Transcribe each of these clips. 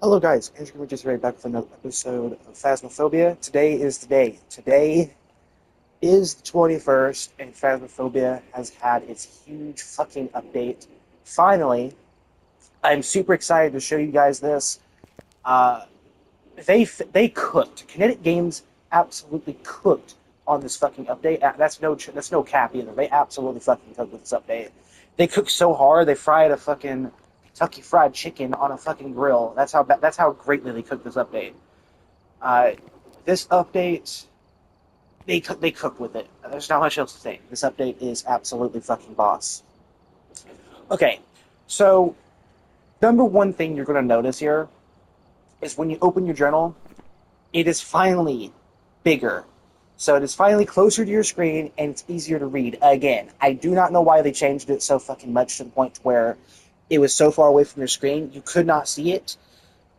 Hello guys, Andrew just right back with another episode of Phasmophobia. Today is the day. Today is the 21st, and Phasmophobia has had its huge fucking update. Finally, I'm super excited to show you guys this. Uh, they cooked. Kinetic Games absolutely cooked on this fucking update. That's no cap either. They absolutely fucking cooked with this update. They cooked so hard they fried a fucking Kentucky Fried Chicken on a fucking grill. That's how greatly they cooked this update. Uh, this update, they cook with it. There's not much else to say. This update is absolutely fucking boss. Okay, so number one thing you're going to notice here is when you open your journal, it is finally bigger. So it is finally closer to your screen and it's easier to read. Again, I do not know why they changed it so fucking much to the point where it was so far away from your screen you could not see it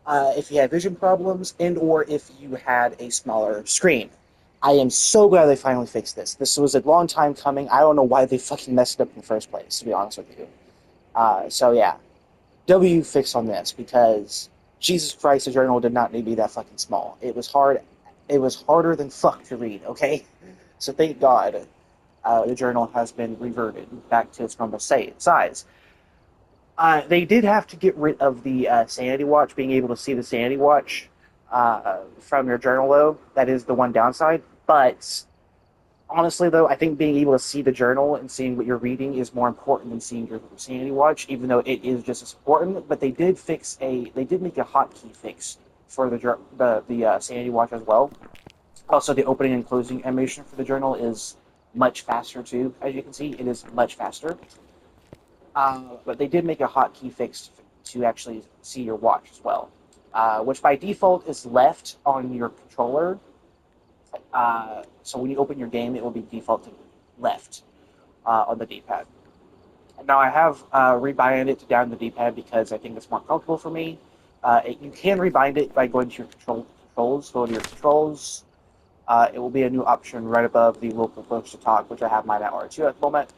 if you had vision problems and or if you had a smaller screen. I am so glad they finally fixed this. This was a long time coming. I don't know why they fucking messed it up in the first place, to be honest with you. So yeah, W fix on this because Jesus Christ, the journal did not need to be that fucking small. It was hard. It was harder than fuck to read. Okay, so thank God the journal has been reverted back to its normal size. They did have to get rid of the sanity watch, being able to see the sanity watch from your journal, though. That is the one downside. But honestly, though, I think being able to see the journal and seeing what you're reading is more important than seeing your sanity watch, even though it is just as important. But they did make a hotkey fix for the sanity watch as well. Also, the opening and closing animation for the journal is much faster too. As you can see, it is much faster. But they did make a hotkey fix to actually see your watch as well, which by default is left on your controller. So when you open your game, it will be default to left on the D-pad. Now I have rebinded it to down the D-pad because I think it's more comfortable for me. You can rebind it by going to your controls. Go to your controls. It will be a new option right above the local push to talk, which I have mine at R2 at the moment.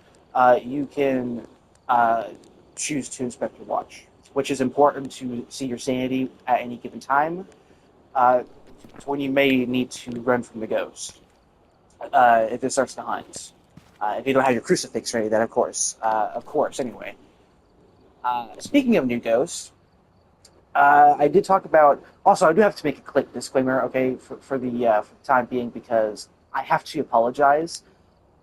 You can uh, choose to inspect your watch, which is important to see your sanity at any given time. Uh, when you may need to run from the ghost if it starts to hunt. If you don't have your crucifix ready, then of course. Anyway, speaking of new ghosts, I did talk about. Also, I do have to make a quick disclaimer, okay, for the time being, because I have to apologize.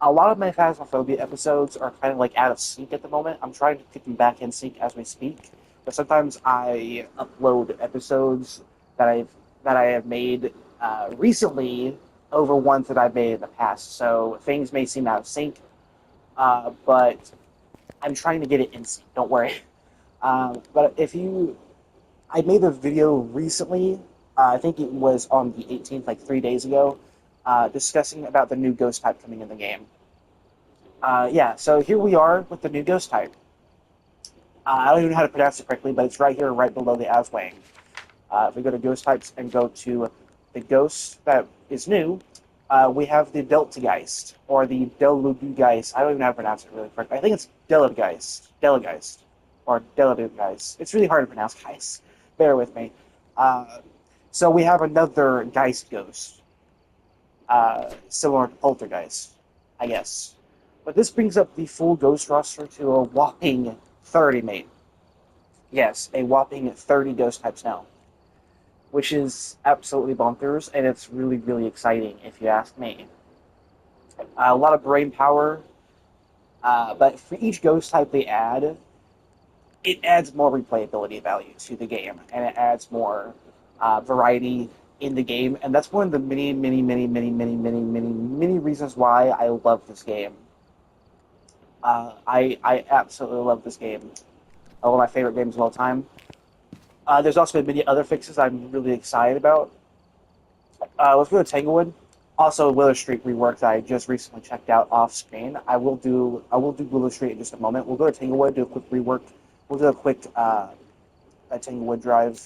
A lot of my Phasmophobia episodes are kind of like out of sync at the moment. I'm trying to get them back in sync as we speak, but sometimes I upload episodes that I have made recently over ones that I've made in the past. So things may seem out of sync, but I'm trying to get it in sync. Don't worry. But if you I made a video recently. I think it was on the 18th, like 3 days ago, discussing about the new ghost type coming in the game. Yeah, so here we are with the new ghost type. I don't even know how to pronounce it correctly, but it's right here, right below the Aswang. If we go to ghost types and go to the ghost that is new, we have the Deltageist, or the Delugeist. I don't even know how to pronounce it really correctly. I think it's Delegeist, or Delegeist. It's really hard to pronounce, guys. Bear with me. Uh, so we have another Geist ghost, similar to Poltergeist, I guess. But this brings up the full ghost roster to a whopping 30, mate. Yes, a whopping 30 ghost types now, which is absolutely bonkers, and it's really, really exciting, if you ask me. A lot of brain power, but for each ghost type they add, it adds more replayability value to the game, and it adds more variety in the game, and that's one of the many, many, many, many, many, many, many, many reasons why I love this game. I absolutely love this game. One of my favorite games of all time. There's also been many other fixes I'm really excited about. Let's go to Tanglewood. Also, Willow Street rework that I just recently checked out off screen. I will do Willow Street in just a moment. We'll go to Tanglewood, do a quick rework. We'll do a quick Tanglewood Drive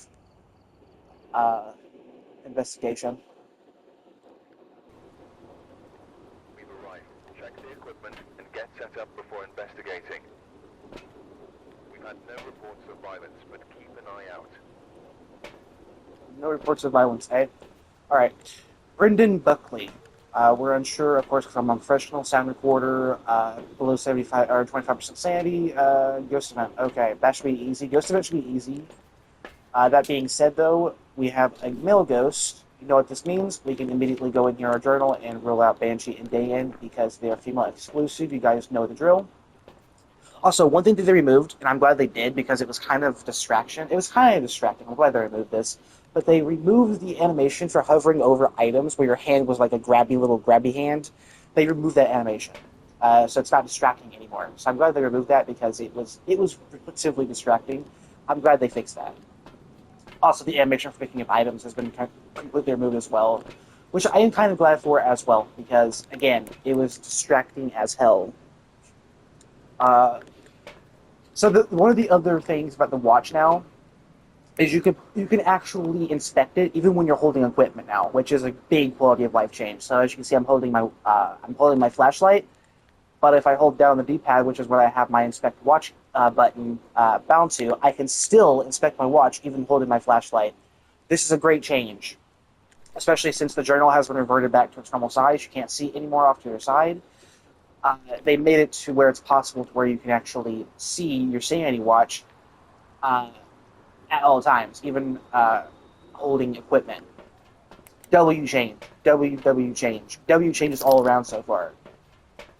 uh, investigation. We've arrived. Check the equipment and get set up before investigating. We've had no reports of violence, but keep an eye out. No reports of violence, eh? All right. Brendan Buckley. We're unsure, of course, because I'm a professional sound recorder, below 75 or 25% sanity. Ghost event. Okay, that should be easy. Ghost event should be easy. That being said, though, we have a male ghost. You know what this means? We can immediately go in here our journal and rule out Banshee and Day-In because they are female exclusive. You guys know the drill. Also, one thing that they removed, and I'm glad they did because it was kind of distraction. It was kind of distracting. I'm glad they removed this. But they removed the animation for hovering over items where your hand was like a grabby little grabby hand. They removed that animation. So it's not distracting anymore. So I'm glad they removed that because it was relatively distracting. I'm glad they fixed that. Also, the animation for picking up items has been completely removed as well, which I am kind of glad for as well because again, it was distracting as hell. Uh, one of the other things about the watch now is you can actually inspect it even when you're holding equipment now, which is a big quality of life change. So as you can see, I'm holding my flashlight, but if I hold down the D-pad, which is where I have my inspect watch button bound to, I can still inspect my watch even holding my flashlight. This is a great change, especially since the journal has been reverted back to its normal size. You can't see anymore off to your side. They made it to where it's possible to where you can actually see your sanity watch uh, at all times, even holding equipment. W change, W change, W changes all around so far.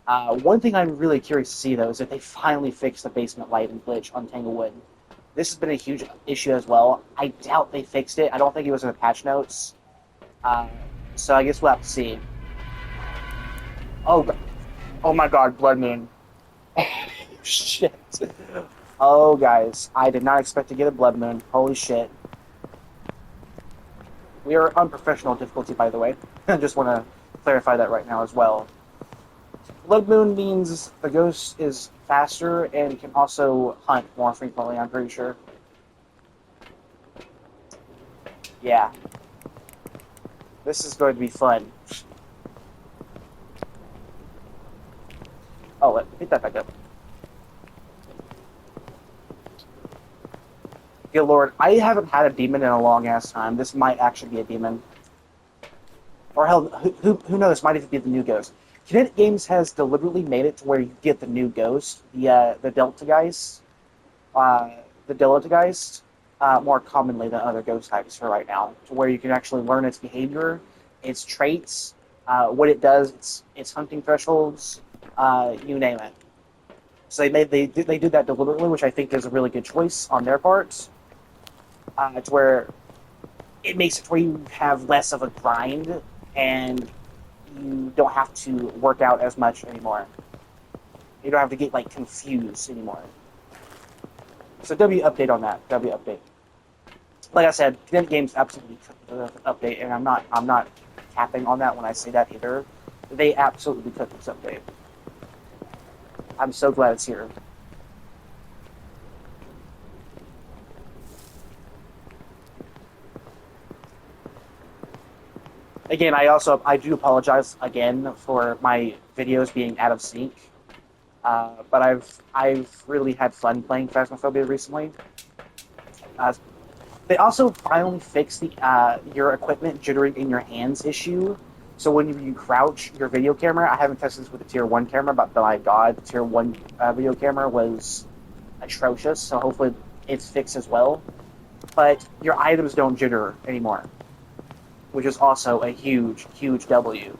One thing I'm really curious to see though is if they finally fix the basement light and glitch on Tanglewood. This has been a huge issue as well. I doubt they fixed it. I don't think it was in the patch notes. Uh, so I guess we'll have to see. Oh, oh my God, Blood Moon. Shit. Oh, guys, I did not expect to get a Blood Moon. Holy shit. We are unprofessional difficulty, by the way. I just want to clarify that right now as well. Blood Moon means the ghost is faster and can also hunt more frequently, I'm pretty sure. Yeah. This is going to be fun. Oh, hit that back up. Good lord, I haven't had a demon in a long ass time. This might actually be a demon. Or hell, who knows? Might even be the new ghost. Kinetic Games has deliberately made it to where you get the new ghost, the Delta Geist, uh, the Delta Geist, more commonly than other ghost types for right now, to where you can actually learn its behavior, its traits, what it does, its hunting thresholds, you name it. So they did that deliberately, which I think is a really good choice on their part. To where it makes it where you have less of a grind and you don't have to work out as much anymore. You don't have to get like confused anymore. So W update on that. W update. Like I said, Kinetic Games absolutely update, and I'm not capping on that when I say that either. They absolutely took this update. I'm so glad it's here. Again, I do apologize again for my videos being out of sync. But I've really had fun playing Phasmophobia recently. Uh, they also finally fixed the your equipment jittering in your hands issue. So when you crouch your video camera, I haven't tested this with the tier 1 camera, but my god, the tier 1 video camera was atrocious, so hopefully it's fixed as well. But your items don't jitter anymore, which is also a huge, huge W.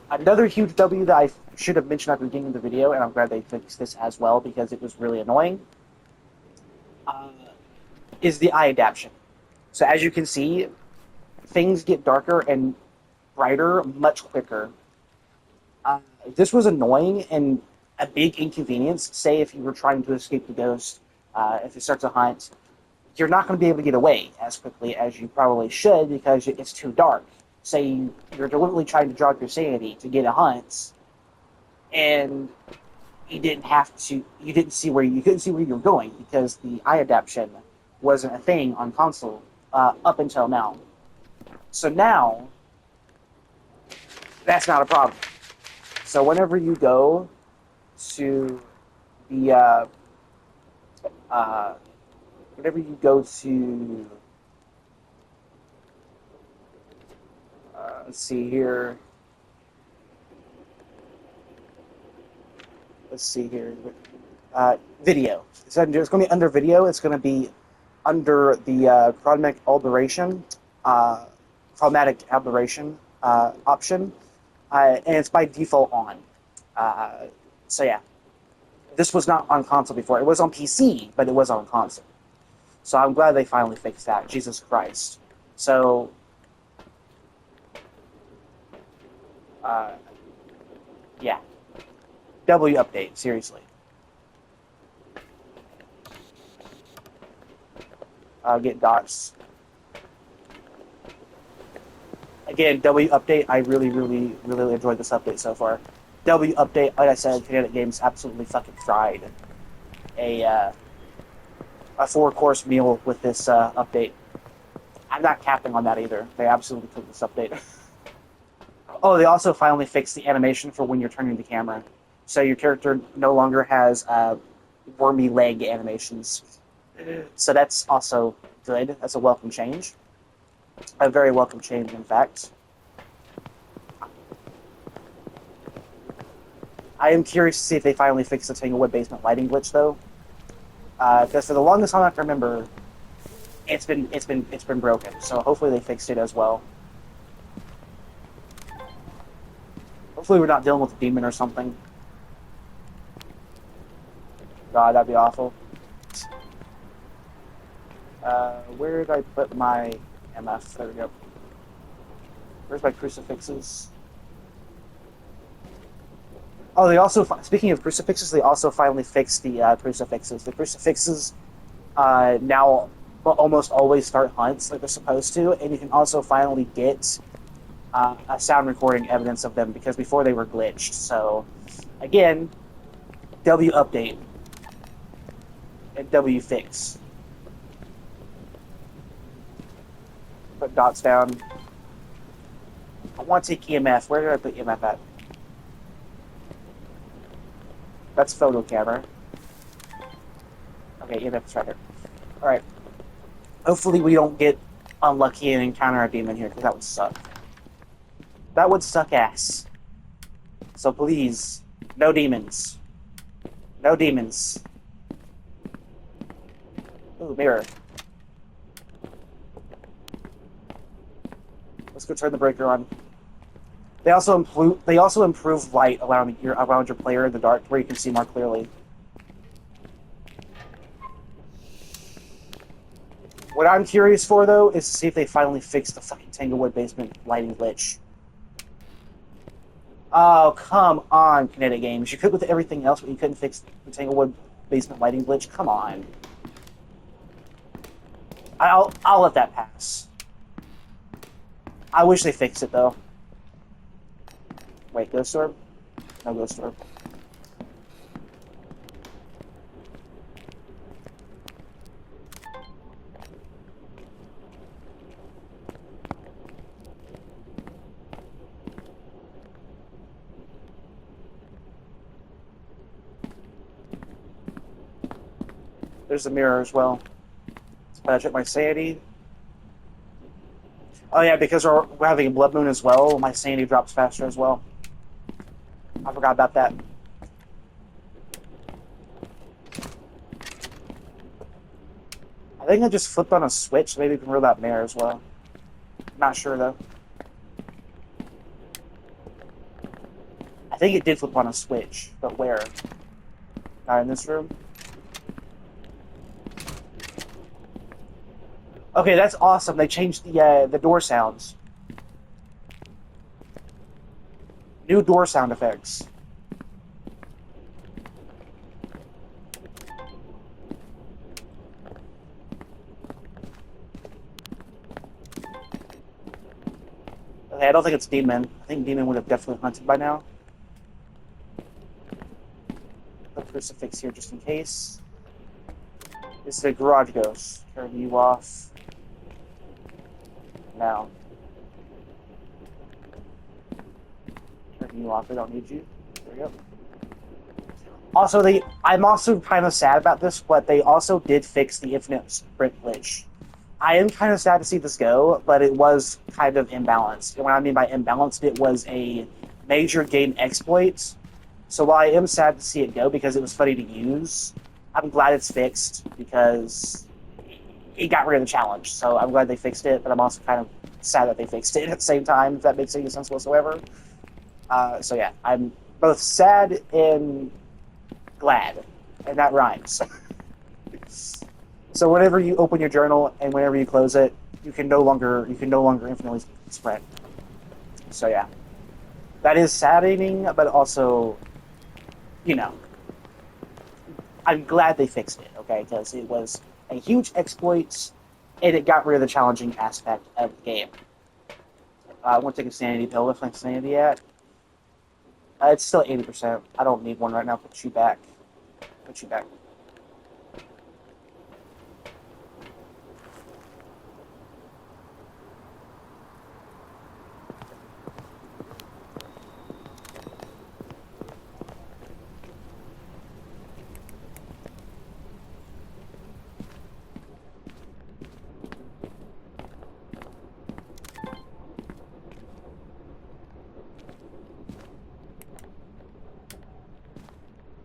Another huge W that I should have mentioned at the beginning of the video, and I'm glad they fixed this as well because it was really annoying, uh, is the eye adaptation. So as you can see, things get darker and brighter much quicker. This was annoying and a big inconvenience. Say if you were trying to escape the ghost, if it starts a hunt, you're not going to be able to get away as quickly as you probably should because it's too dark. Say you're deliberately trying to jog your sanity to get a hunt, and you couldn't see where you were going because the eye adaptation wasn't a thing on console up until now. So now that's not a problem. So whenever you go to the whenever you go to Let's see here. Video. So it's going to be under video. It's going to be under the chromatic aberration option, and it's by default on. So yeah, this was not on console before. It was on PC, but it was on console. So I'm glad they finally fixed that. Jesus Christ. So, yeah. W update, seriously. Get dots. Again, W update. I really enjoyed this update so far. W update, like I said, Kinetic Games absolutely fucking fried a 4-course meal with this update. I'm not capping on that either. They absolutely took this update. Oh, they also finally fixed the animation for when you're turning the camera. So your character no longer has wormy leg animations. So that's also good. That's a welcome change. A very welcome change, in fact. I am curious to see if they finally fix the Tanglewood basement lighting glitch, though. Because for the longest time I can remember, it's been broken. So hopefully they fixed it as well. Hopefully we're not dealing with a demon or something. God, that'd be awful. Where did I put my MF? There we go. Where's my crucifixes? Oh, they also, speaking of crucifixes, they also finally fixed the crucifixes. The crucifixes now almost always start hunts like they're supposed to, and you can also finally get a sound recording evidence of them, because before they were glitched. So, again, W update and W fix. Put dots down. I want to take EMF. Where did I put EMF at? That's photo camera. Okay, EMF is right here. Alright. Hopefully we don't get unlucky and encounter a demon here, because that would suck. That would suck ass. So please, no demons. No demons. Ooh, mirror. Let's go turn the breaker on. They also improve light around your player in the dark, where you can see more clearly. What I'm curious for, though, is to see if they finally fix the fucking Tanglewood basement lighting glitch. Oh, come on, Kinetic Games. You could with everything else, but you couldn't fix the Tanglewood basement lighting glitch? Come on. I'll let that pass. I wish they fixed it, though. Wait, Ghost Orb? No Ghost Orb. There's the mirror as well. Check my sanity. Oh yeah, because we're having a blood moon as well, my sanity drops faster as well. I forgot about that. I think I just flipped on a switch, so maybe we can roll that mirror as well. Not sure though. I think it did flip on a switch, but where? Not in this room? Okay, that's awesome. They changed the door sounds. New door sound effects. Okay, I don't think it's Demon. I think Demon would have definitely hunted by now. Put Crucifix here just in case. This is a garage ghost. Turn you off. Now. Turn you off. We don't need you. There we go. Also, I'm also kind of sad about this, but they also did fix the infinite sprint glitch. I am kind of sad to see this go, but it was kind of imbalanced. And what I mean by imbalanced, it was a major game exploit. So while I am sad to see it go because it was funny to use, I'm glad it's fixed because it got rid of the challenge. So I'm glad they fixed it, but I'm also kind of sad that they fixed it at the same time, if that makes any sense whatsoever. So yeah, I'm both sad and glad, and that rhymes. So whenever you open your journal and whenever you close it, you can no longer infinitely spread. So yeah, that is saddening, but also, you know, I'm glad they fixed it. Okay, because it was a huge exploit, and it got rid of the challenging aspect of the game. I won't take a sanity pill. What's my sanity at? It's still 80%. I don't need one right now. Put you back. Put you back.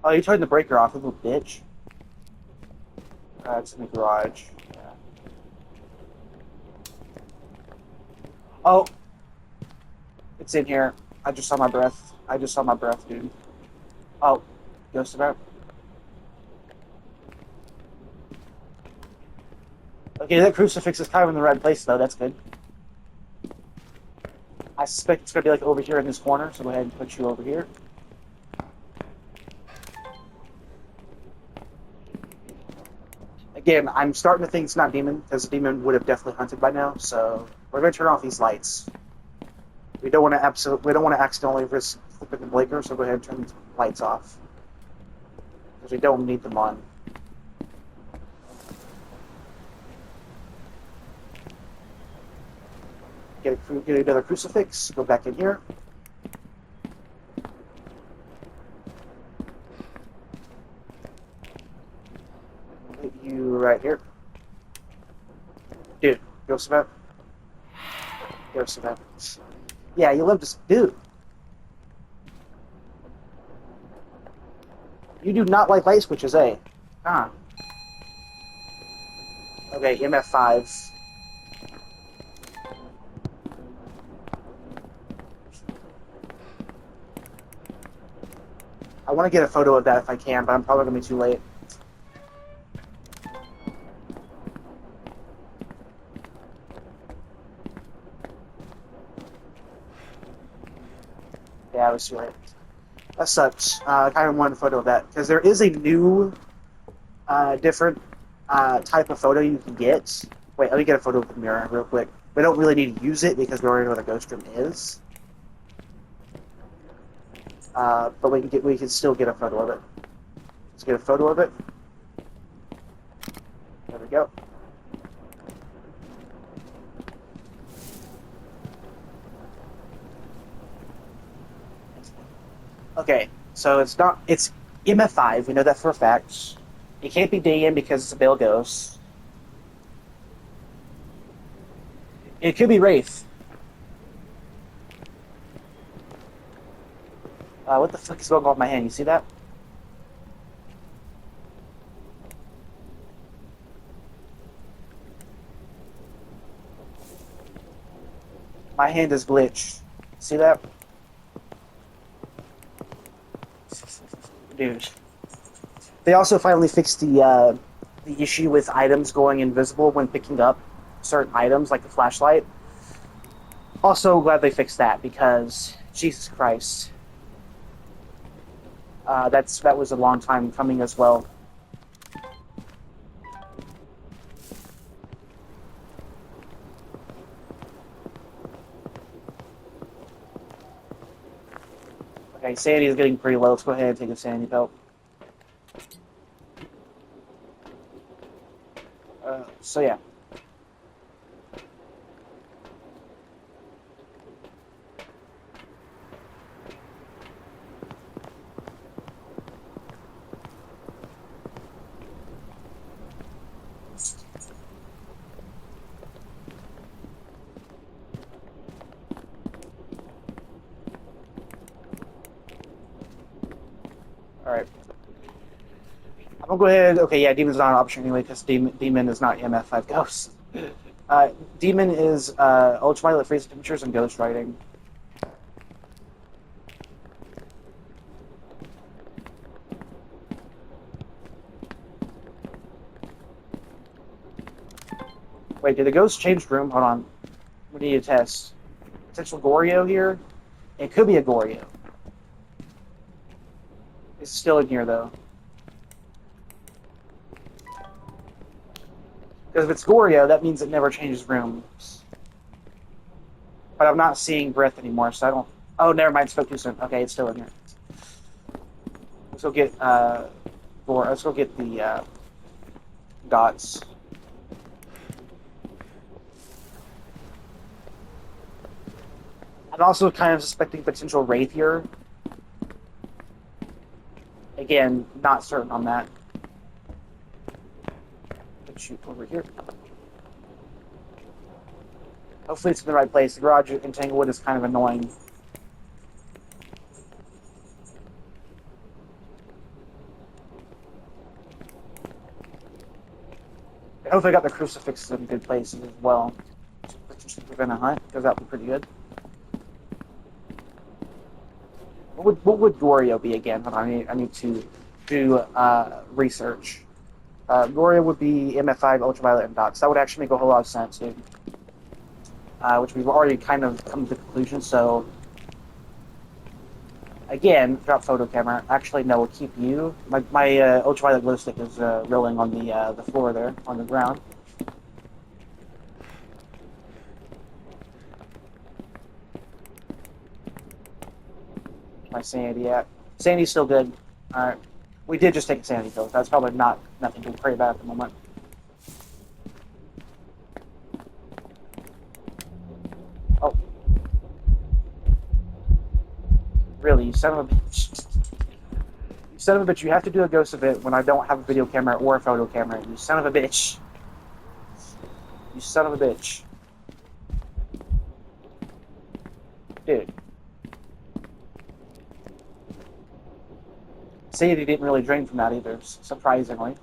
Oh, you turned the breaker off, you little bitch. It's in the garage. Yeah. Oh, it's in here. I just saw my breath. I just saw my breath, dude. Oh, ghost event. Okay, that crucifix is kind of in the right place, though. That's good. I suspect it's going to be like over here in this corner, so go ahead and put you over here. Again, I'm starting to think it's not demon, because the demon would have definitely hunted by now, so we're going to turn off these lights. We don't want to accidentally risk flipping the blinker, so go ahead and turn these lights off. Because we don't need them on. Get another crucifix, go back in here. Put you right here. Dude, ghost event. Ghost event. Yeah, you love to... Dude. You do not like light switches, eh? Ah. Okay, MF5. I want to get a photo of that if I can, but I'm probably going to be too late. Yeah, I was too late. That sucks. I kind of wanted a photo of that, because there is a new, different type of photo you can get. Wait, let me get a photo of the mirror real quick. We don't really need to use it because we already know what a ghost room is. But we can still get a photo of it. Let's get a photo of it. There we go. Okay, so it's MF5. We know that for a fact. It can't be DM because it's a Bale Ghost. It could be Wraith. What the fuck is going on with my hand? You see that? My hand is glitched. See that? Dude. They also finally fixed the issue with items going invisible when picking up certain items, like the flashlight. Also, glad they fixed that because Jesus Christ, that was a long time coming as well. Okay, sanity is getting pretty low. Let's go ahead and take a sanity belt. So yeah. Alright. I'm gonna go ahead. Okay, yeah, Demon's not an option anyway, because Demon is not EMF5 Ghost. Demon is ultraviolet freezing temperatures and ghost writing. Wait, did the ghost change room? Hold on. We need to test. Potential Goryo here? It could be a Goryo. It's still in here, though. Because if it's Goryo, that means it never changes rooms. But I'm not seeing breath anymore, so I don't... Oh, never mind. Spoke too soon. Okay, it's still in here. Let's go get, let's go get the, dots. I'm also kind of suspecting potential Wraith here. Again, not certain on that. Let's shoot over here. Hopefully it's in the right place. The garage in Tanglewood is kind of annoying. And hopefully I got the crucifixes in good places as well. Potentially prevent a hunt, because that would be pretty good. What would Goryo be again? Hold on, I need to do research. Goryo would be MF5, Ultraviolet, and Dots. That would actually make a whole lot of sense, dude. Which we've already kind of come to the conclusion, so... Again, drop photo camera. Actually, no, we'll keep you. My Ultraviolet glow stick is rolling on the floor there, on the ground. My sanity at. Sanity's still good. Alright. We did just take a sanity pill. That's probably nothing to worry about at the moment. Oh. Really, you son of a bitch. You son of a bitch, you have to do a ghost event when I don't have a video camera or a photo camera. You son of a bitch. You son of a bitch. Dude. Sanity didn't really drain from that either, surprisingly.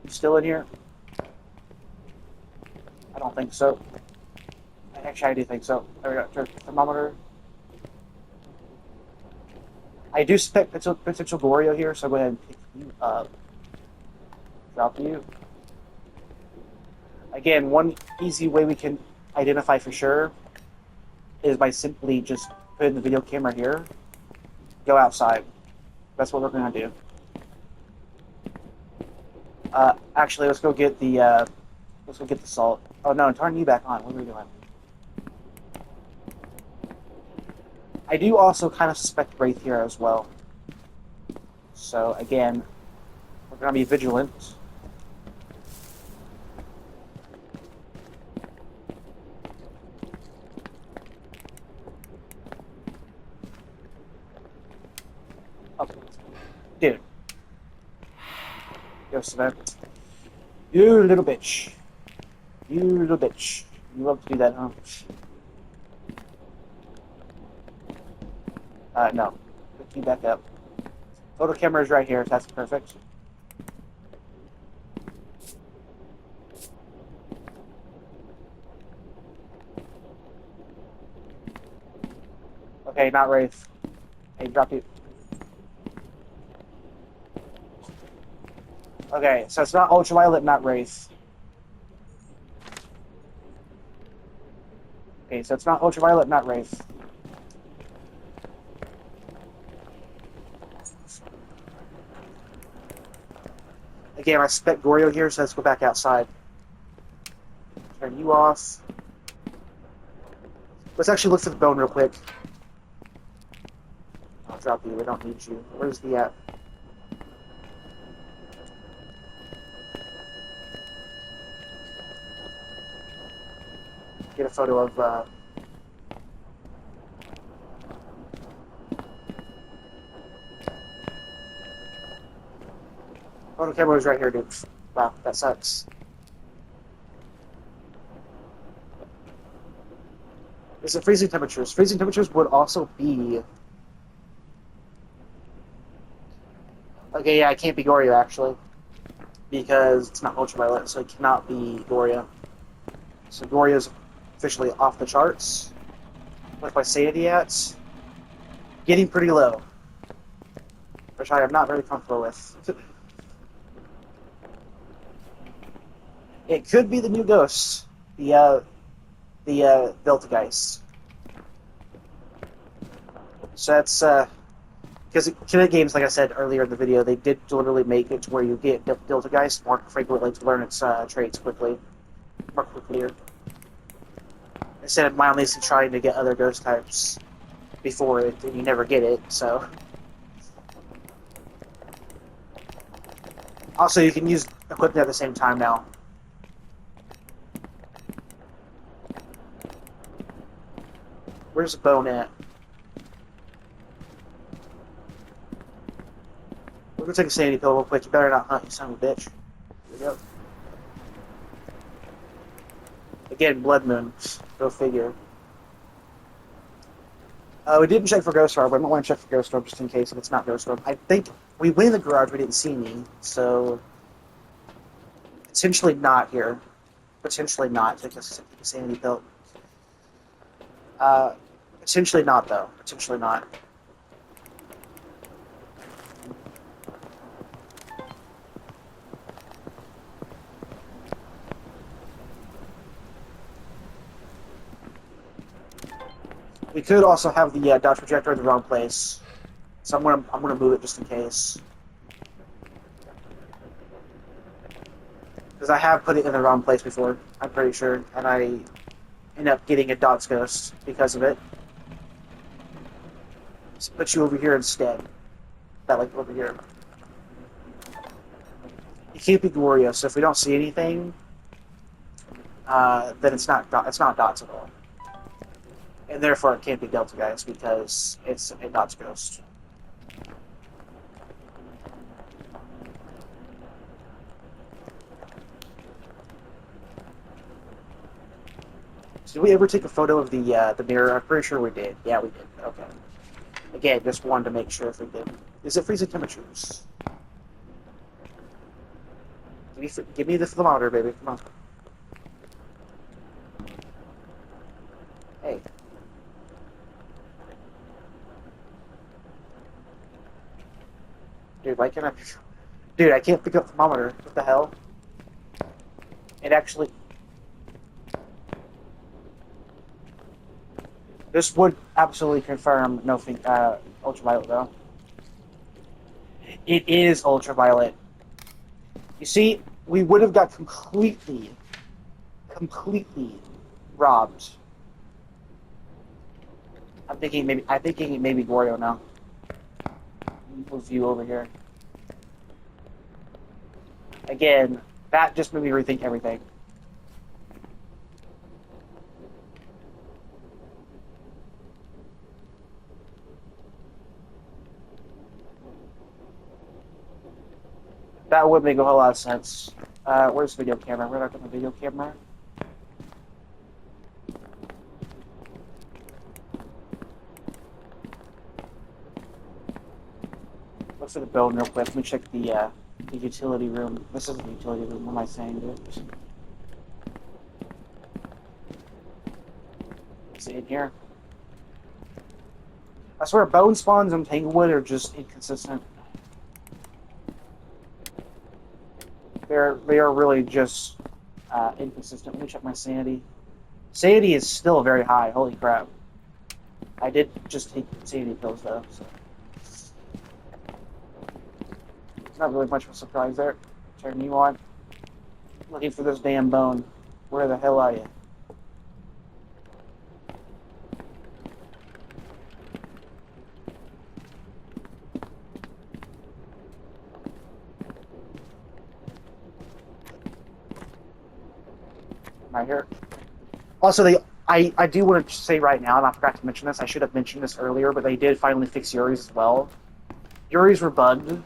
You still in here? I don't think so. Actually, I do think so. There we go. Turn the thermometer. I do suspect potential Goryo here, so go ahead and pick you up. Drop you. Again, one easy way we can identify for sure is by simply just putting the video camera here. Go outside. That's what we're gonna do. Actually, let's go get the salt. Oh no, turn you back on. What are we doing? I do also kind of suspect Wraith here as well. So again, we're gonna be vigilant. Dude. Yo, Savannah. You little bitch. You little bitch. You love to do that, huh? No. Pick you back up. Photo camera is right here. That's perfect. Okay, not Wraith. Hey, drop you. Okay, so it's not Ultraviolet, not Wraith. Okay, so it's not Ultraviolet, not Wraith. Again, I suspect Goryo here, so let's go back outside. Turn you off. Let's actually look for the bone real quick. I'll drop you, we don't need you. Where's the at? Get a photo of photo camera is right here, dude. Wow, that sucks. Is it freezing temperatures? Freezing temperatures would also be Okay, yeah, it can't be Goryo actually, because it's not ultraviolet, so it cannot be Goryo. So Goryo's officially off the charts. What's my sanity at? Getting pretty low, which I am not very comfortable with. It could be the new ghost, the Delta. So that's because Kinetic games, like I said earlier in the video, they did literally make it to where you get Delta more frequently to learn its traits more quickly. Instead of mildly trying to get other ghost types before it, and you never get it. So also you can use equipment at the same time now. Where's the bone at? We're gonna take a sanity pill real quick. You better not hunt, you son of a bitch. Here we go. Again, blood moon. Go figure. We didn't check for Ghost Orb, but I might want to check for Ghost Orb just in case if it's not Ghost Orb. I think we went in the garage, we didn't see any, so potentially not here. Potentially not. Take a sanity pill. Potentially not, though. Potentially not. We could also have the dot projector in the wrong place, so I'm gonna move it just in case, because I have put it in the wrong place before. I'm pretty sure, and I end up getting a Dot's ghost because of it. So put you over here instead. That like over here. You can't be Gloria, so if we don't see anything, then it's not Dots at all. And therefore it can't be Delta guys because it's a Dot's ghost. So did we ever take a photo of the mirror? I'm pretty sure we did. Yeah, we did. Okay. Again, just wanted to make sure if we did. Is it freezing temperatures? Give me the thermometer, baby. Come on. Hey. Dude, why can't I... Dude, I can't pick up the thermometer. What the hell? It actually... This would absolutely confirm no ultraviolet, though. It is ultraviolet. You see, we would have got completely robbed. I'm thinking maybe Goryo now. Move you over here. Again, that just made me rethink everything. That would make a whole lot of sense. Where's the video camera? Where'd I put the video camera? Look for the building real quick. Let me check the utility room. This isn't the utility room. What am I saying, dude? Is it in here? I swear, bone spawns and Tanglewood are just inconsistent. They are really just inconsistent. Let me check my sanity. Sanity is still very high. Holy crap! I did just take sanity pills though, so it's not really much of a surprise there. Turn you on. Looking for this damn bone. Where the hell are you? Right here. Also, I do want to say right now, and I forgot to mention this, I should have mentioned this earlier, but they did finally fix Yuri's as well. Yuri's were bugged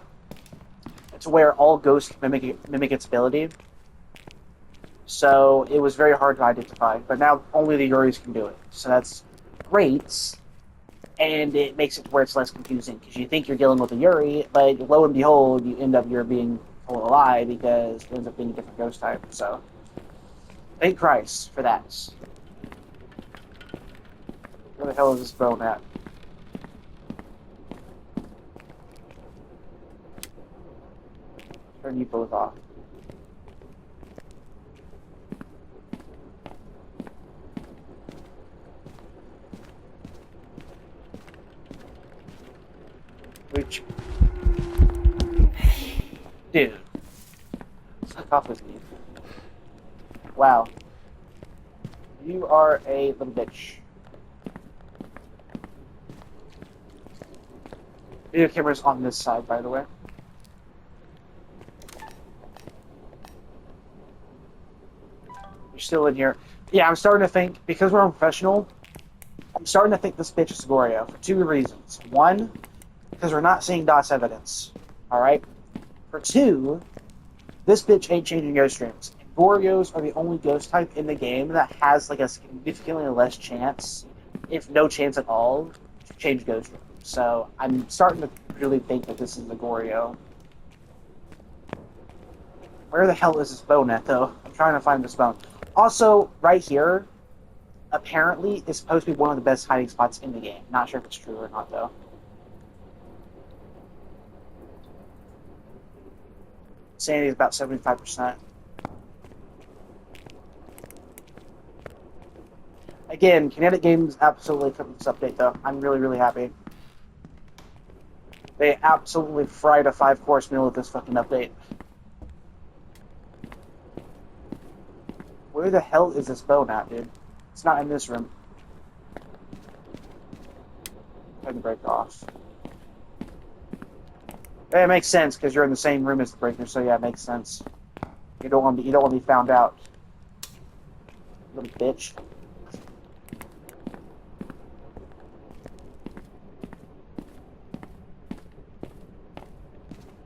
to where all ghosts mimic its ability. So it was very hard to identify, but now only the Yuris can do it. So that's great. and it makes it to where it's less confusing because you think you're dealing with a Yuri, but lo and behold, you end up you're being told a lie because it ends up being a different ghost type. So, thank Christ for that. Where the hell is this bone at? Turn you both off. Which, dude, fuck off with me. Wow, you are a little bitch. Video camera's on this side, by the way. You're still in here. Yeah, I'm starting to think, because we're unprofessional, I'm starting to think this bitch is Gorio for two reasons. One, because we're not seeing DOT's evidence. Alright? For two, this bitch ain't changing ghost streams. And Gorios are the only ghost type in the game that has like a significantly less chance, if no chance at all, to change ghost streams. So I'm starting to really think that this is the Gorio. Where the hell is this bone at, though? I'm trying to find this bone. Also, right here, apparently, is supposed to be one of the best hiding spots in the game. Not sure if it's true or not, though. Sanity is about 75%. Again, Kinetic Games absolutely cooked this update, though. I'm really, really happy. They absolutely fried a 5-course meal with this fucking update. Where the hell is this bone at, dude? It's not in this room. I can break off. Yeah, it makes sense because you're in the same room as the breaker, so yeah, it makes sense. You don't want to be found out, little bitch.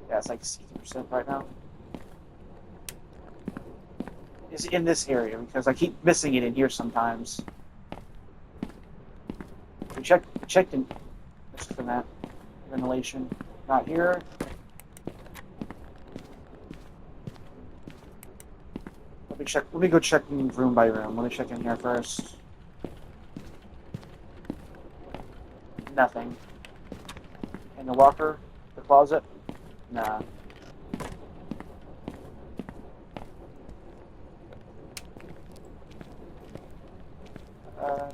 Yeah, it's like 60% right now. It's in this area because I keep missing it in here sometimes. We checked in just for that ventilation. Not here. Let me go check in room by room. Let me check in here first. Nothing. In the locker? The closet? Nah.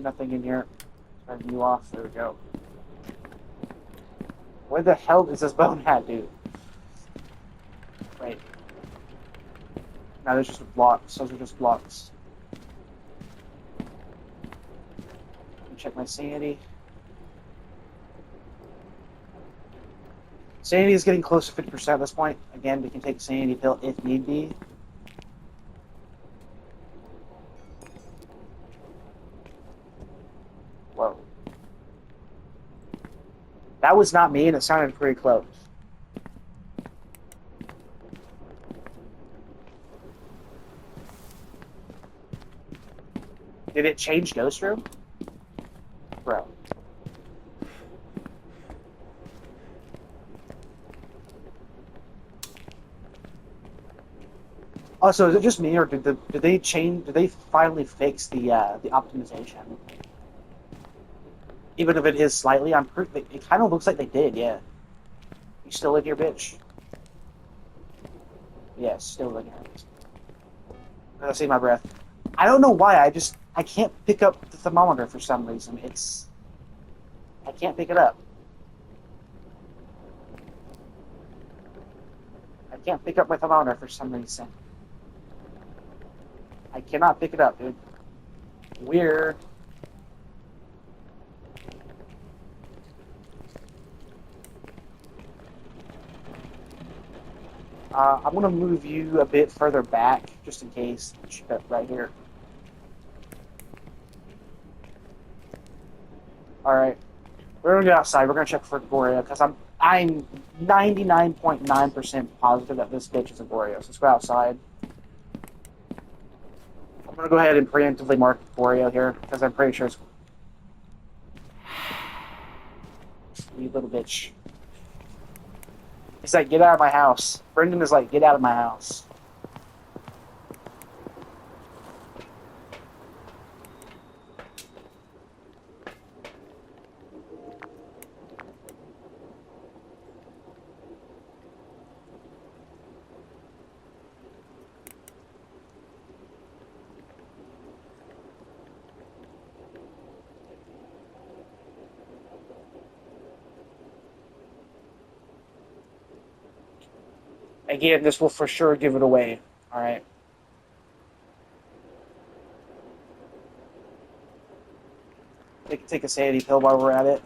Nothing in here. Turn you off. There we go. Where the hell is this bone at, dude? Wait. No, there's just blocks. Those are just blocks. Let me check my sanity. Sanity is getting close to 50% at this point. Again, we can take a sanity pill if need be. Whoa. That was not me, and it sounded pretty close. Did it change Ghost Room? Bro. Also, is it just me, or did they change? Did they finally fix the optimization? Even if it is slightly, it kind of looks like they did. Yeah. You still in here, bitch? Yes, still in here. I see my breath. I don't know why. I can't pick up the thermometer for some reason. I can't pick it up. I can't pick up my thermometer for some reason. I cannot pick it up, dude. Weird. I'm gonna move you a bit further back, just in case. Right here. Alright. We're gonna go outside. We're gonna check for Gorio, because I'm 99.9% positive that this bitch is a Gorio. So let's go outside. I'm gonna go ahead and preemptively mark Gorio here, because I'm pretty sure it's... You little bitch. He's like, get out of my house. Brendan is like, get out of my house. Again, this will for sure give it away. Alright. Take a sanity pill while we're at it.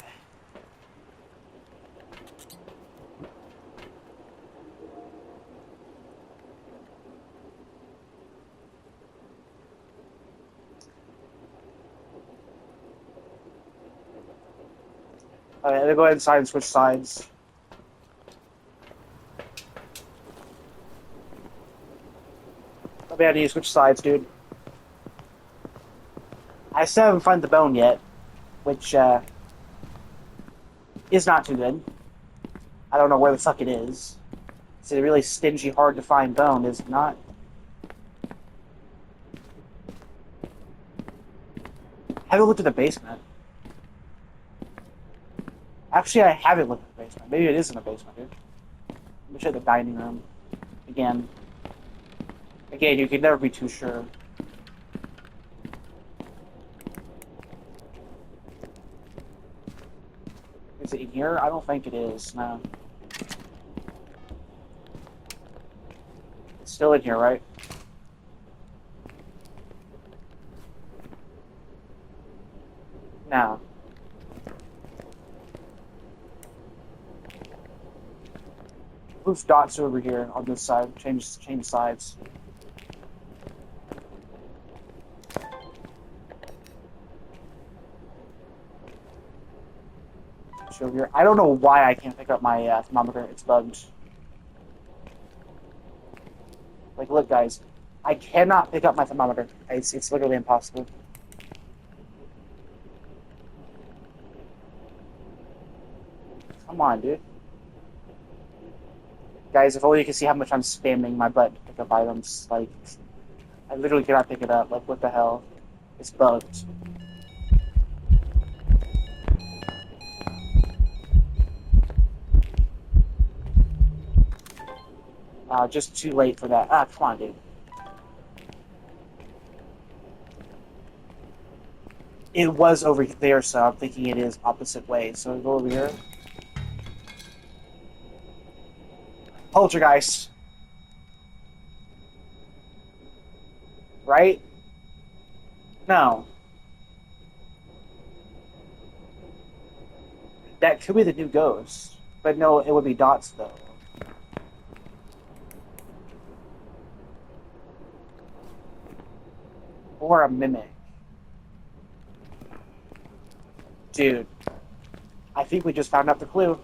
Alright, I'm gonna go ahead inside and switch sides. I mean, I need to switch sides, dude. I still haven't found the bone yet, which is not too good. I don't know where the fuck it is. It's a really stingy, hard to find bone, is it not? I haven't looked at the basement. Actually, I haven't looked at the basement. Maybe it is in the basement, dude. Let me check the dining room. Again, you can never be too sure. Is it in here? I don't think it is, no. It's still in here, right? No. Move dots over here on this side. Change sides. Over here. I don't know why I can't pick up my thermometer. It's bugged. Like, look, guys. I cannot pick up my thermometer. It's literally impossible. Come on, dude. Guys, if only you could see how much I'm spamming my butt to pick up items. Like, I literally cannot pick it up. Like, what the hell? It's bugged. Just too late for that. Come on, dude. It was over there, so I'm thinking it is opposite way. So we go over here. Poltergeist. Right? No. That could be the new ghost. But no, it would be dots, though. Or a mimic. Dude. I think we just found out the clue.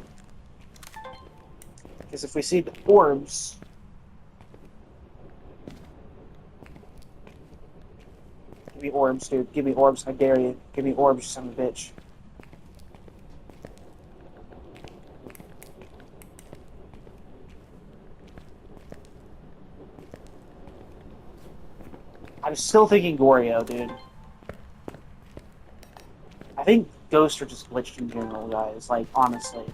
Because if we see the orbs... Give me orbs, dude. Give me orbs, I dare you. Give me orbs, son of a bitch. I'm still thinking Goryo, dude. I think ghosts are just glitched in general, guys. Like, honestly.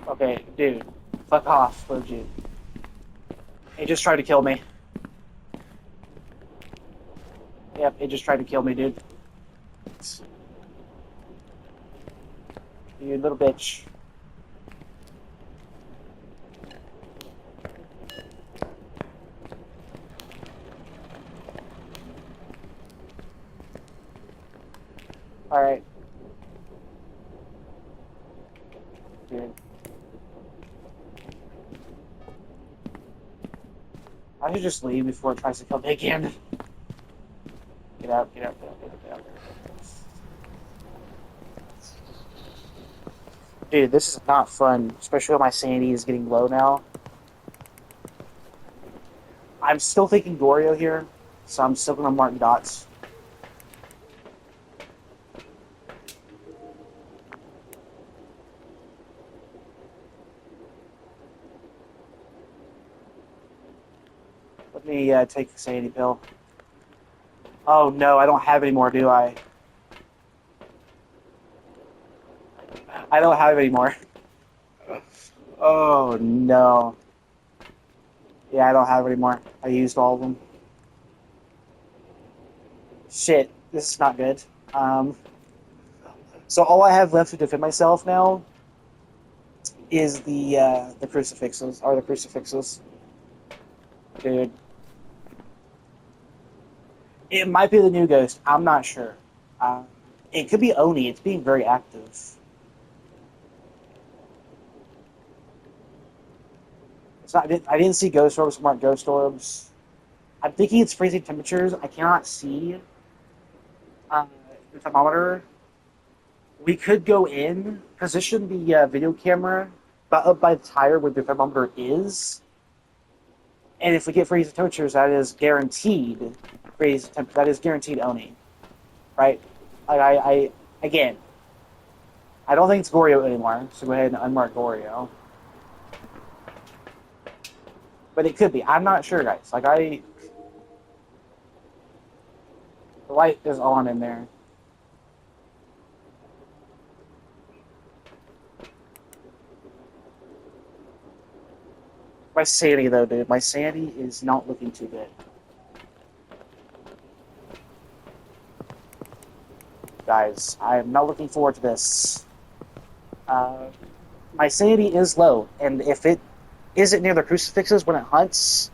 Okay, dude. Fuck off, would you? He just tried to kill me. Yep, it just tried to kill me, dude. You little bitch. Alright. Dude. I should just leave before it tries to kill me again. Get out, get out, get out, get out, get out. Dude, this is not fun, especially when my sanity is getting low now. I'm still thinking Gorio here, so I'm still gonna mark dots. Let me take the sanity pill. Oh no, I don't have any more, do I? I don't have any more. Oh no. Yeah, I don't have any more. I used all of them. Shit, this is not good. Um, so all I have left to defend myself now is the crucifixes, or the crucifixes. Dude. It might be the new ghost. I'm not sure. It could be Oni. It's being very active. It's not. I didn't see ghost orbs. Mark ghost orbs. I'm thinking it's freezing temperatures. I cannot see uh, the thermometer. We could go in, position the video camera up by the tire where the thermometer is, and if we get freezing temperatures, that is guaranteed freezing temperature. That is guaranteed Oni, right? Like again, I don't think it's Goryo anymore, so go ahead and unmark Goryo. But it could be. I'm not sure, guys. The light is on in there. My sanity, though, dude. My sanity is not looking too good. Guys, I am not looking forward to this. My sanity is low, and if it isn't near the crucifixes when it hunts,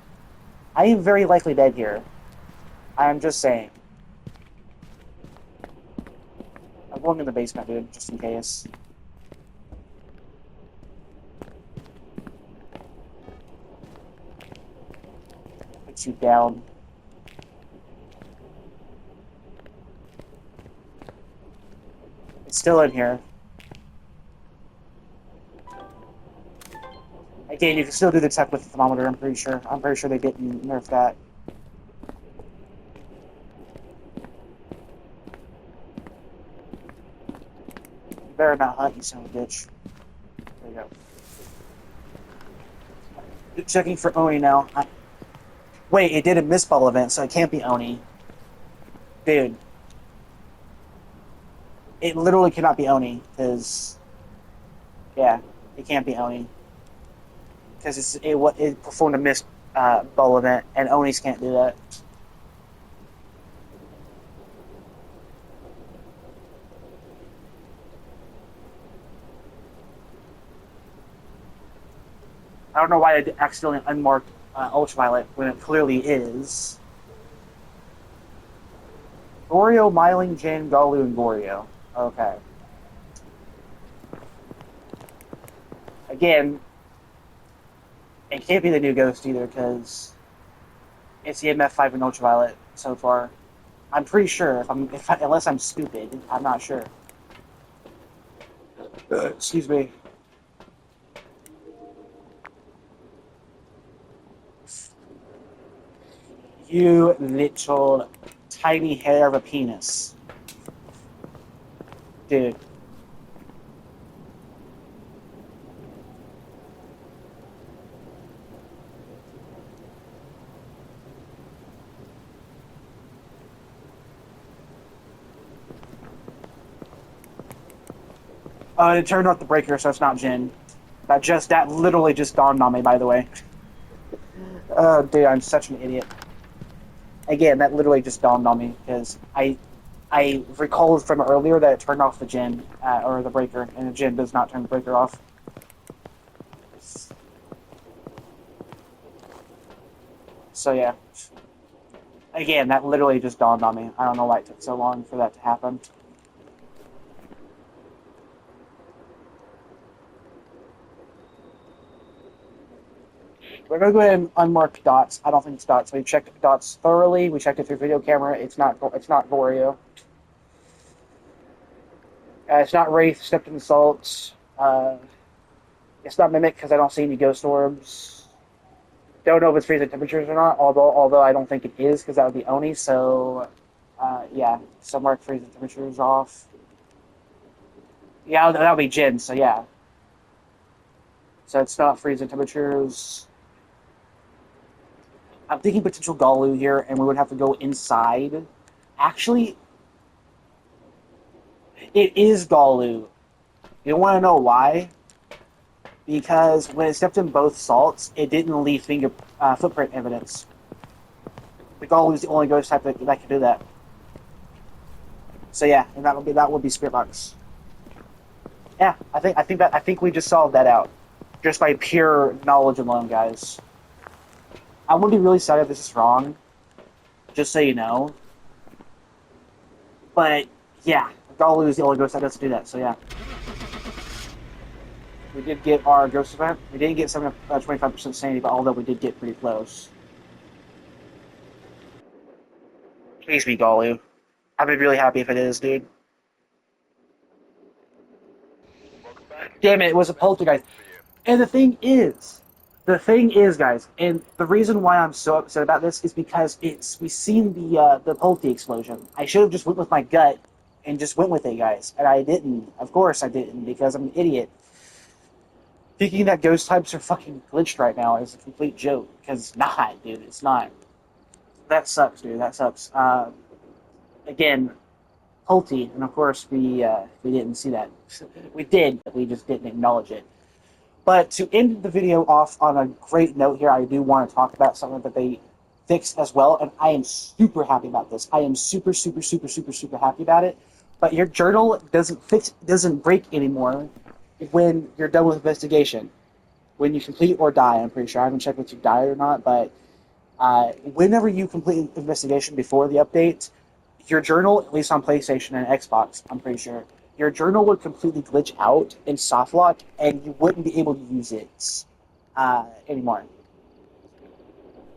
I am very likely dead here. I'm just saying. I'm going in the basement, dude, just in case. Put you down. It's still in here. Again, you can still do the tech with the thermometer, I'm pretty sure. I'm pretty sure they didn't nerf that. You better not hunt, you son of a bitch. There you go. Checking for Oni now. Wait, it did a mist bubble event, so it can't be Oni. Dude. It literally cannot be Oni, because... Yeah, it can't be Oni. Because it performed a mist bubble event, and Onis can't do that. I don't know why I accidentally unmarked Ultraviolet when it clearly is. Goryo, Myling, Jane, Galu, and Goryo. Okay. Again, it can't be the new Ghost either, because it's the MF5 and Ultraviolet so far. I'm pretty sure, unless I'm stupid, I'm not sure. Excuse me. You little tiny hair of a penis. Dude. It turned off the breaker, so it's not Jin. That literally just dawned on me, by the way. Oh, dude, I'm such an idiot. Again, that literally just dawned on me, because I recalled from earlier that it turned off the Jin, or the breaker, and the Jin does not turn the breaker off. So yeah. Again, that literally just dawned on me. I don't know why it took so long for that to happen. We're going to go ahead and unmark dots. I don't think it's dots. We checked dots thoroughly. We checked it through video camera. It's not Goryo. It's not Wraith, Stepped in Salt. Uh, it's not Mimic because I don't see any ghost orbs. Don't know if it's freezing temperatures or not, although I don't think it is because that would be Oni, so yeah, some mark freezing temperatures off. Yeah, that'll be Jin, so yeah. So it's not freezing temperatures. I'm thinking potential Galu here, and we would have to go inside. Actually, it is Galu. You want to know why? Because when it stepped in both salts, it didn't leave footprint evidence. The Galu is the only ghost type that can do that. So yeah, and that would be Spirit Box. Yeah, I think we just solved that out, just by pure knowledge alone, guys. I'm gonna be really sad if this is wrong, just so you know. But yeah, Galu is the only ghost that doesn't do that. So yeah, we did get our ghost event. We didn't get 25% sanity, but although we did get pretty close. Please be Galu. I'd be really happy if it is, dude. Welcome back. Damn it was a poltergeist. For you. And the thing is, guys, and the reason why I'm so upset about this is because we've seen the Pulte explosion. I should have just went with my gut and just went with it, guys, and I didn't. Of course, I didn't because I'm an idiot. Thinking that ghost types are fucking glitched right now is a complete joke because it's not, dude. It's not. That sucks, dude. That sucks. Again, Pulte, and of course we didn't see that. We did, but we just didn't acknowledge it. But to end the video off on a great note here, I do want to talk about something that they fixed as well, and I am super happy about this. I am super, super, super, super, super happy about it. But your journal doesn't break anymore when you're done with investigation. When you complete or die, I'm pretty sure. I haven't checked if you died or not, but whenever you complete investigation before the update, your journal, at least on PlayStation and Xbox, I'm pretty sure, your journal would completely glitch out in softlock, and you wouldn't be able to use it anymore.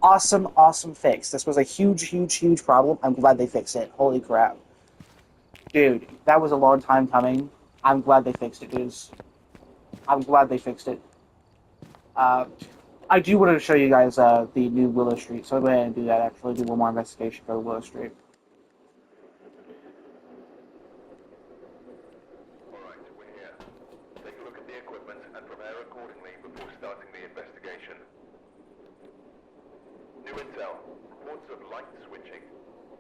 Awesome, awesome fix. This was a huge, huge, huge problem. I'm glad they fixed it. Holy crap. Dude, that was a long time coming. I'm glad they fixed it, dudes. I'm glad they fixed it. Uh, I do want to show you guys the new Willow Street, so I'll go ahead and do that, actually. Do one more investigation for Willow Street. Alright, we're here. Take a look at the equipment and prepare accordingly before starting the investigation. New intel. Reports of light switching.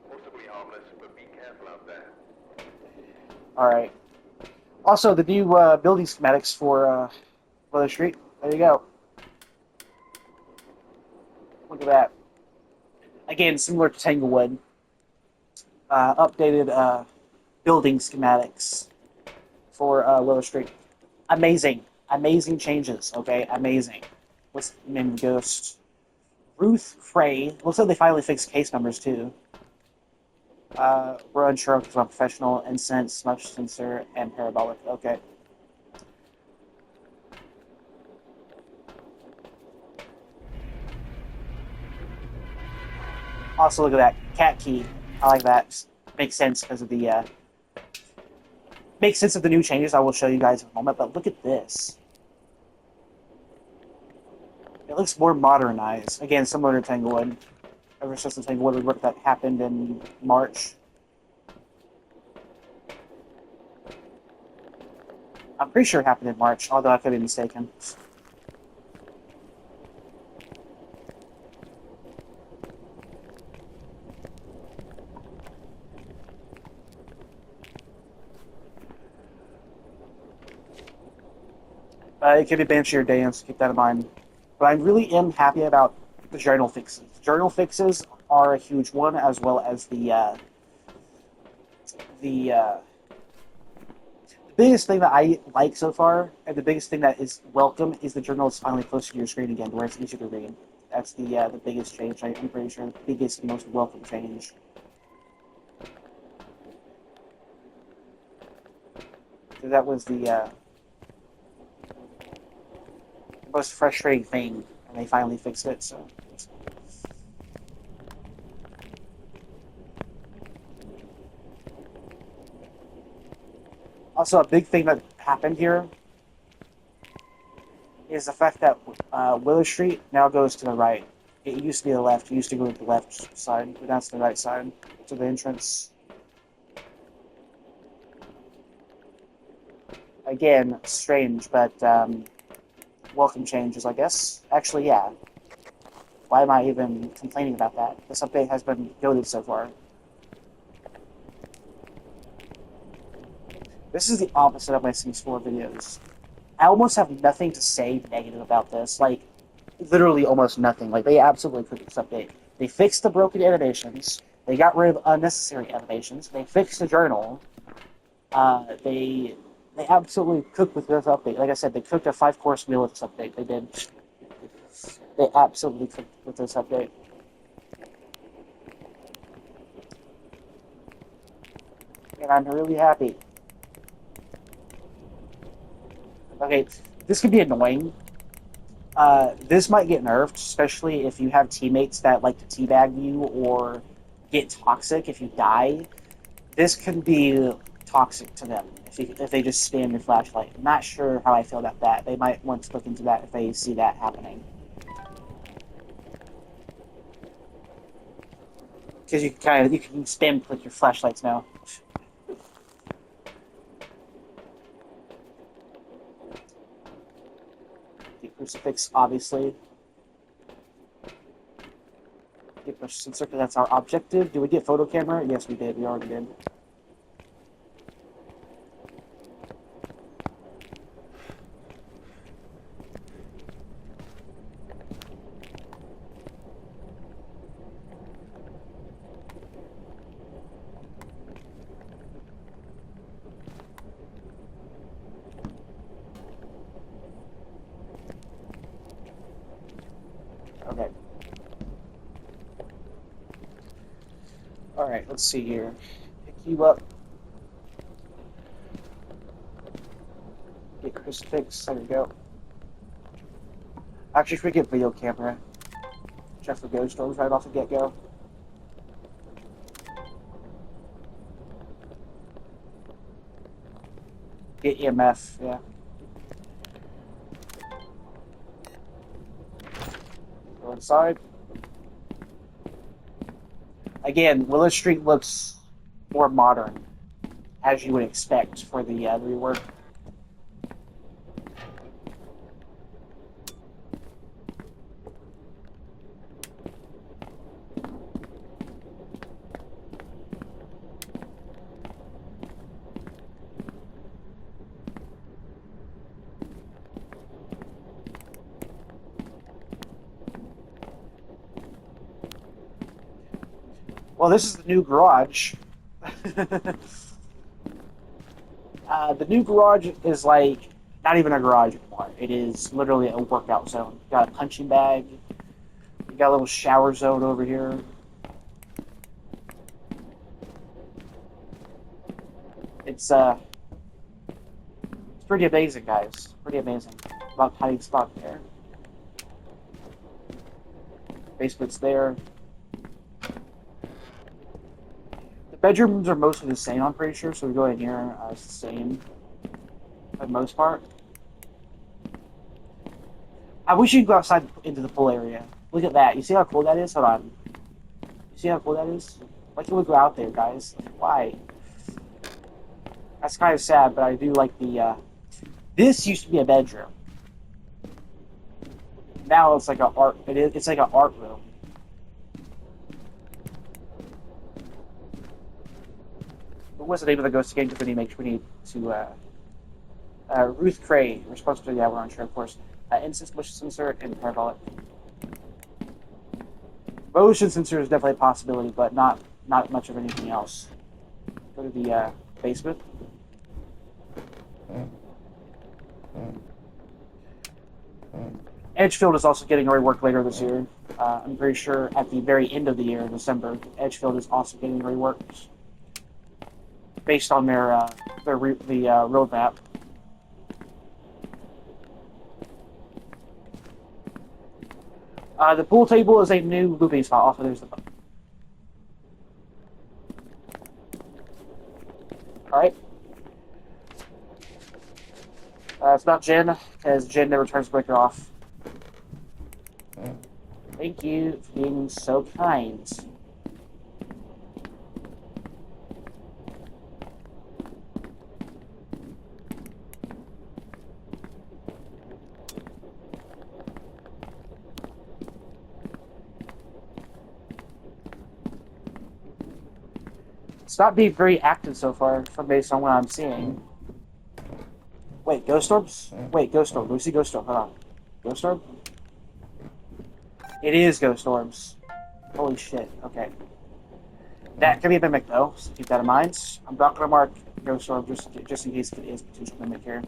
Possibly harmless, but be careful out there. Alright. Also, the new building schematics for Willow Street. There you go. Look at that. Again, similar to Tanglewood. Updated building schematics for Willow Street. Amazing. Amazing changes, okay? Amazing. What's the name of the ghost? Ruth Frey. Looks like they finally fixed case numbers, too. We're unsure because I'm professional, incense, smush sensor, and parabolic. Okay. Also, look at that. Cat key. I like that. Makes sense because of the makes sense of the new changes I will show you guys in a moment, but look at this. It looks more modernized. Again, similar to Tanglewood. Ever since the Tanglewood rework that happened in March. I'm pretty sure it happened in March, although I could be mistaken. It could be Banshee or Dance, keep that in mind. But I really am happy about the journal fixes. Journal fixes are a huge one, as well as the biggest thing that I like so far, and the biggest thing that is welcome, is the journal is finally close to your screen again, where it's easier to read. That's the biggest change. I'm pretty sure the biggest, most welcome change. So that was the most frustrating thing, and they finally fixed it. So. Also, a big thing that happened here is the fact that Willow Street now goes to the right. It used to be the left. It used to go to the left side, but now it's the right side to the entrance. Again, strange, but welcome changes, I guess. Actually, yeah. Why am I even complaining about that? This update has been goated so far. This is the opposite of my Sims 4 videos. I almost have nothing to say negative about this. Like, literally almost nothing. Like, they absolutely cooked this update. They fixed the broken animations. They got rid of unnecessary animations. They fixed the journal. They absolutely cooked with this update. Like I said, they cooked a 5-course meal with this update. They did. They absolutely cooked with this update. And I'm really happy. Okay, this could be annoying. This might get nerfed, especially if you have teammates that like to teabag you or get toxic if you die. This can be toxic to them if they just spam your flashlight. I'm not sure how I feel about that. They might want to look into that if they see that happening. Because you can spam click your flashlights now. The crucifix, obviously. Get push sensor because that's our objective. Do we get photo camera? Yes, we did. We already did. Okay. Alright, let's see here. Pick you up. Get crucifix. There we go. Actually, if we get video camera, check for ghost stories right off the get-go. Get EMF, yeah. Go inside. Again, Willow Street looks more modern, as you would expect for the rework. Well, this is the new garage. The new garage is like not even a garage anymore. It is literally a workout zone. You got a punching bag. You got a little shower zone over here. It's pretty amazing, guys. Pretty amazing. About hiding spot there. Basement's there. Bedrooms are mostly the same, I'm pretty sure, so we go in here, it's the same for the most part. I wish you could go outside into the pool area. Look at that. You see how cool that is? Hold on. You see how cool that is? Why can't we go out there, guys? Why? That's kind of sad, but I do like the, this used to be a bedroom. Now it's like a art, it's like an art room. What's the name of the ghost game? Because we need to Ruth Cray, responsible. Yeah, we're on sure, of course. Instance motion sensor and parabolic. Motion sensor is definitely a possibility, but not much of anything else. Go to the basement. Edgefield is also getting reworked later this year. I'm pretty sure at the very end of the year, in December, Edgefield is also getting reworked based on their roadmap. The pool table is a new looping spot. Also, there's the button. All right. It's not Jen, because Jen never turns breaker off. Thank you for being so kind. It's not being very active so far, from based on what I'm seeing. Wait, ghost orbs? Wait, ghost orb. Lucy, ghost orb. Hold on. Ghost orb? It is ghost orbs. Holy shit. Okay. That could be a mimic though, so keep that in mind. I'm not gonna mark ghost orb just in case it is potential mimic here.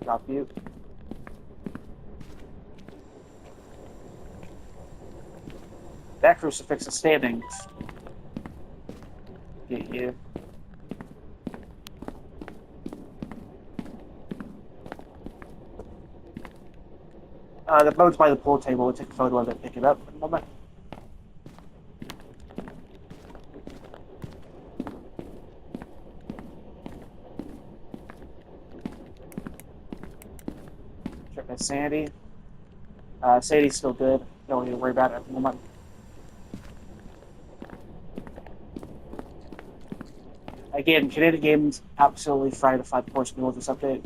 Drop you. That crucifix is standing. Get you. The boat's by the pool table. We'll take a photo of it, pick it up in a moment. Check my sanity. Sanity's still good. Don't need to worry about it at the moment. Again, Kinetic Games absolutely fried a 5-course meal with this update.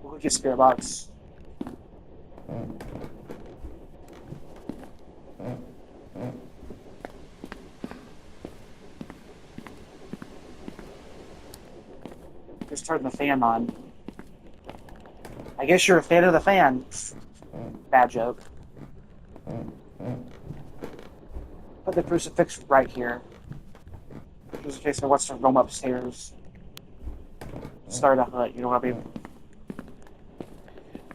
We'll get Spirit Box. Just turn the fan on. I guess you're a fan of the fan. Bad joke. Put the crucifix right here. Just in case I wants to roam upstairs. Start a hut, you know what I mean?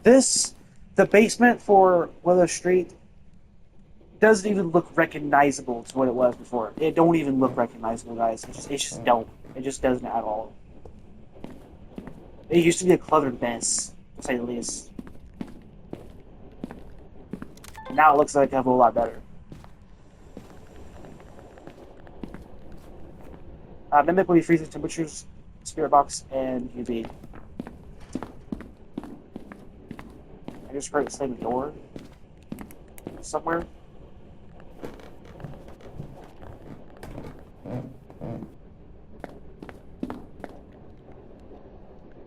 The basement for Willow Street doesn't even look recognizable to what it was before. It don't even look recognizable, guys. It just don't. It just doesn't at all. It used to be a cluttered mess, to say the least. Now it looks like a whole lot better. Mimic will be freezing temperatures, Spirit Box, and UV. I just heard it say the door somewhere.